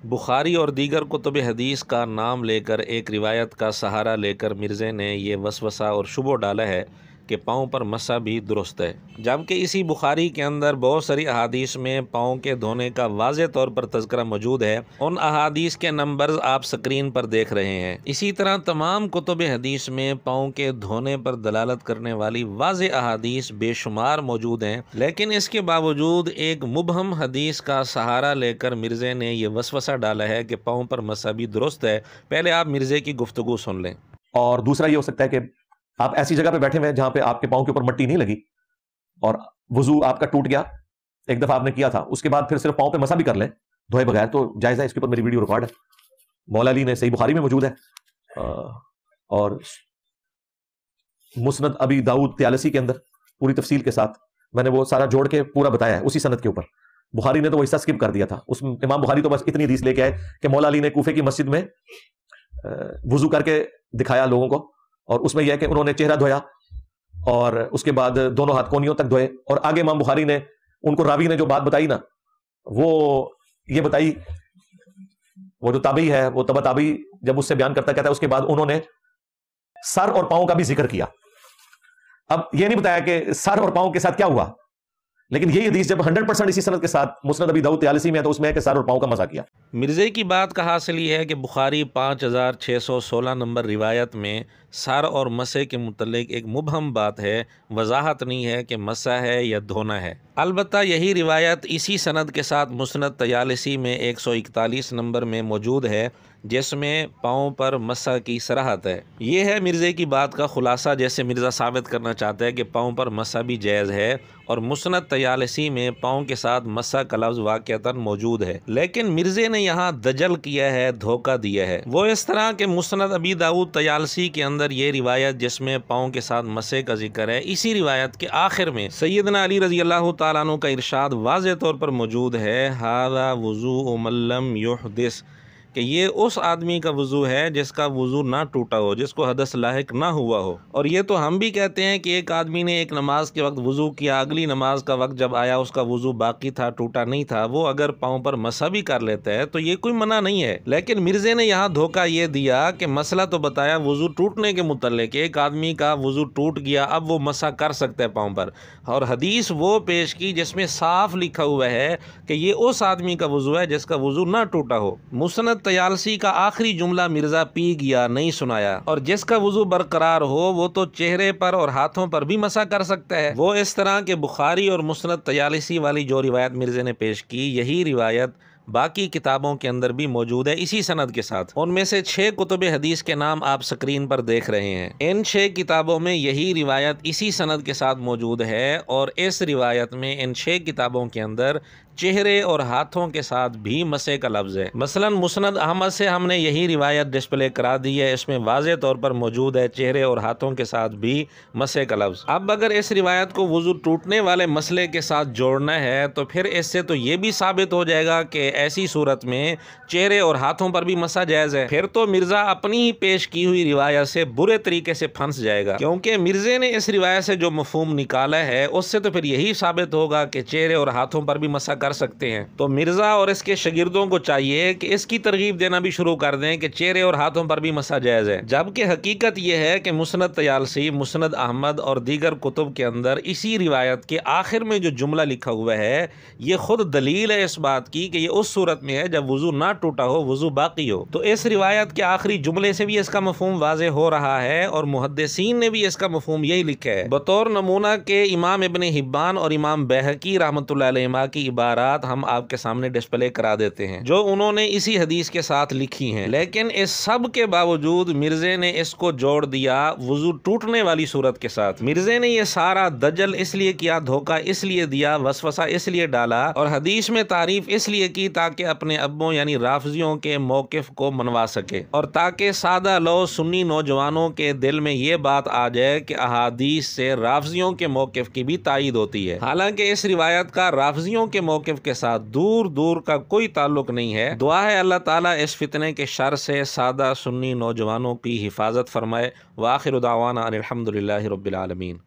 बुखारी और दीगर कुतुब हदीस का नाम लेकर एक रिवायत का सहारा लेकर मिर्ज़े ने ये वसवसा और शुबो डाला है कि पाँव पर मसा भी दुरुस्त है, जबकि इसी बुखारी के अंदर बहुत सारी अहादीस में पाँव के धोने का वाज़ेह तौर पर तज़किरा मौजूद है। उन अहादीस के नंबर्स आप स्क्रीन पर देख रहे हैं। इसी तरह तमाम कुतुब हदीस में पाँव के धोने पर दलालत करने वाली वाज़ेह अहादीस बेशुमार मौजूद हैं, लेकिन इसके बावजूद एक मुबहम हदीस का सहारा लेकर मिर्ज़े ने यह वसवसा डाला है कि पाँव पर मसा भी दुरुस्त है। पहले आप मिर्ज़े की गुफ्तगू सुन लें। और दूसरा ये हो सकता है कि आप ऐसी जगह पे बैठे हुए हैं जहां पे आपके पाँव के ऊपर मट्टी नहीं लगी और वजू आपका टूट गया, एक दफा आपने किया था, उसके बाद फिर सिर्फ पाँव पे मसा भी कर लें धोए बगैर, तो जायज़ है। इसके ऊपर मेरी वीडियो रिकॉर्ड है, मौला अली ने सही बुखारी में मौजूद है और मुस्नद अबी दाऊद त्यालसी के अंदर पूरी तफसील के साथ मैंने वो सारा जोड़ के पूरा बताया है उसी सनद के ऊपर। बुखारी ने तो वो हिस्सा स्किप कर दिया था। उस इमाम बुखारी तो बस इतनी हदीस लेके आए कि मौला अली ने कूफे की मस्जिद में वजू करके दिखाया लोगों को, और उसमें यह कि उन्होंने चेहरा धोया और उसके बाद दोनों हाथ कोनियों तक धोए, और आगे इमाम बुखारी ने उनको रावी ने जो बात बताई ना, वो ये बताई, वो जो ताबी है वो तबा ताबी जब उससे बयान करता कहता है उसके बाद उन्होंने सर और पांव का भी जिक्र किया। अब ये नहीं बताया कि सर और पांव के साथ क्या हुआ, लेकिन यही हदीस जब 100% इसी सनद के साथ मुस्नद अबी दाऊद त्यालसी में है तो उसमें है कि सर और पांव का मसा किया। मिर्ज़े की बात का हासिल ये है कि बुखारी 5616 नंबर रिवायत में सर और मसे के मुतल्लिक एक मुबहम बात है, वजाहत नहीं है कि मसा है या धोना है। अलबत्ता यही रिवायत इसी सनद के साथ मुस्नद तयालसी में 141 नंबर में मौजूद है, जिसमें पाँव पर मसा की सराहत है। ये है मिर्ज़े की बात का खुलासा, जैसे मिर्ज़ा साबित करना चाहता है कि पाँव पर मसा भी जायज़ है, और मुस्नद तयालसी में पाँव के साथ मसा का लफ्ज़ वाक़अतन मौजूद है। लेकिन मिर्ज़े ने यहाँ दजल किया है, धोखा दिया है। वो इस तरह के मुस्नद अबी दाऊद तयालसी के अंदर ये रिवायत जिसमें पाँव के साथ मसे का जिक्र है, इसी रिवायत के आखिर में सैयदना अली रज़ी अल्लाह तआला अन्हु का इरशाद वाज़ेह तौर पर मौजूद है, हाज़ा वुज़ू मन लम युहदिस, कि ये उस आदमी का वज़ू है जिसका वज़ू ना टूटा हो, जिसको हदस लाहिक ना हुआ हो। और ये तो हम भी कहते हैं कि एक आदमी ने एक नमाज के वक्त वज़ू किया, अगली नमाज का वक्त जब आया उसका वज़ू बाकी था, टूटा नहीं था, वो अगर पाँव पर मसा भी कर लेता है तो ये कोई मना नहीं है। लेकिन मिर्ज़े ने यहाँ धोखा ये दिया कि मसला तो बताया वज़ू टूटने के मुतल्लिक, एक आदमी का वज़ू टूट गया, अब वो मसा कर सकता है पाँव पर, और हदीस वो पेश की जिसमें साफ लिखा हुआ है कि ये उस आदमी का वज़ू है जिसका वज़ू ना टूटा हो। मुस्नद तयालसी का आखिरी जुमला मिर्ज़ा पी गया, नहीं सुनाया, और जिसका वज़ू बरकरार हो वो तो चेहरे पर और हाथों पर भी मसा कर सकता है। वो इस तरह के बुखारी और मुस्नद तयालसी वाली जो रिवायत मिर्ज़े ने पेश की, यही रिवायत बाकी किताबों के अंदर भी मौजूद है इसी सनद के साथ। उनमें से 6 कुतुब हदीस के नाम आप स्क्रीन पर देख रहे हैं। इन 6 किताबों में यही रिवायत इसी सनद के साथ मौजूद है, और इस रिवायत में इन 6 किताबों के अंदर चेहरे और हाथों के साथ भी मसे का लफ्ज़ है। मसलन मुस्नद अहमद से हमने यही रिवायत डिस्प्ले करा दी है, इसमें वाज़ेह तौर पर मौजूद है चेहरे और हाथों के साथ भी मसे का लफ्ज़। अब अगर इस रिवायत को वज़ू टूटने वाले मसले के साथ जोड़ना है तो फिर इससे तो ये भी साबित हो जाएगा कि ऐसी सूरत में चेहरे और हाथों पर भी मसा जायज़ है। फिर तो मिर्ज़ा अपनी ही पेश की हुई रिवायत से बुरे तरीके से फंस जाएगा, क्योंकि मिर्ज़े ने इस रिवायत से जो मफ़हूम निकाला है उससे तो फिर यही साबित होगा कि चेहरे और हाथों पर भी मसा कर सकते हैं। तो मिर्ज़ा और इसके शागिर्दों को चाहिए कि इसकी तरगीब देना भी शुरू कर दें कि चेहरे और हाथों पर भी मसा जायज़ है, जबकि हकीकत यह है कि मुस्नद तयालसी, मुस्नद अहमद और दीगर कुतुब के अंदर इसी रिवायत के आखिर में जो जुमला लिखा हुआ है ये खुद दलील है इस बात की कि ये उस सूरत में है जब वज़ू ना टूटा हो, वज़ू बाकी हो। तो इस रिवायत के आखिरी जुमले से भी इसका मफ़हूम वाज़ेह हो रहा है, और मुहद्दिसीन ने भी इसका मफ़हूम यही लिखा है। बतौर नमूना के इमाम इब्न हिब्बान और इमाम बैहकी रहमतुल्लाह अलैहिमा की इबारात हम आपके सामने डिस्प्ले करा देते हैं जो उन्होंने इसी हदीस के साथ लिखी हैं। लेकिन इस सब के बावजूद मिर्ज़े ने इसको जोड़ दिया वज़ू टूटने वाली सूरत के साथ। मिर्ज़े ने यह सारा दजल इसलिए किया, धोखा इसलिए दिया, वसवसा इसलिए डाला, और हदीस में तारीफ इसलिए की ताकि अपने अब्बों यानी राफजियों के मौक़िफ़ को मनवा सके, और ताकि सादा लो सुन्नी नौजवानों के दिल में ये बात आ जाए कि अहादीस से राफजियों के मौक़िफ़ की भी तायीद होती है। हालांकि इस रिवायत का राफजियों के मौक़िफ़ के साथ दूर दूर का कोई ताल्लुक नहीं है। दुआ है अल्लाह ताला इस फितने के शर से सादा सुन्नी नौजवानों की हिफाजत फरमाए। व आखिर दावाना अनिल हम्दुलिल्लाहि रब्बिल आलमीन।